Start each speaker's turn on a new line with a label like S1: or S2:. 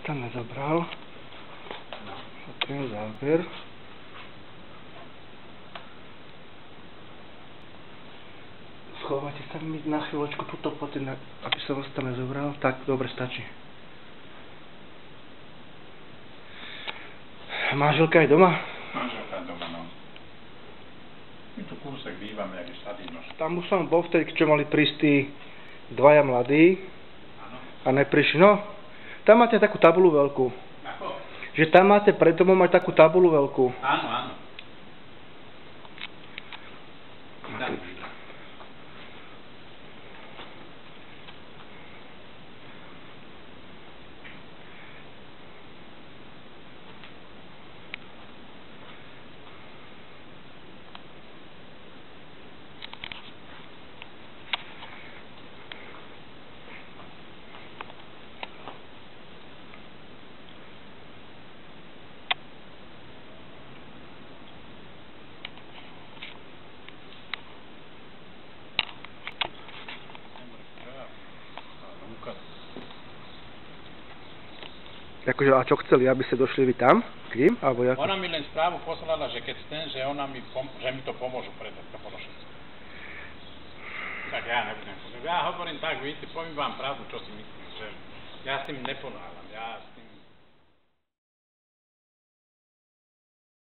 S1: tam nezobral. Ten záber. Schovajte sa mi na chvíľočku túto poty, aby som vás tam nezobral. Tak, dobre, stačí. Manželka je doma?
S2: Manželka je doma, no. My tu kúsek bývame, jak je Sadinoš.
S1: Tam už som bol vtedy, čo mali prísť tí dvaja mladí.
S2: Áno.
S1: A neprišli. No, tam máte takú tabulu veľkú.
S2: Ako?
S1: Že tam máte pred domom aj takú tabulu veľkú.
S2: Áno, áno. Tam.
S1: Akože, a čo chceli, aby ste došli vy tam? K ním? Alebo jak?
S2: Ona mi len správu poslala, že keď ten, že že mi to pomôžu predať to Pološec. Tak ja nebudem. Ja hovorím tak, víte, poviem vám pravdu, čo si myslím, že ja s tým neponáhľam. Ja s tým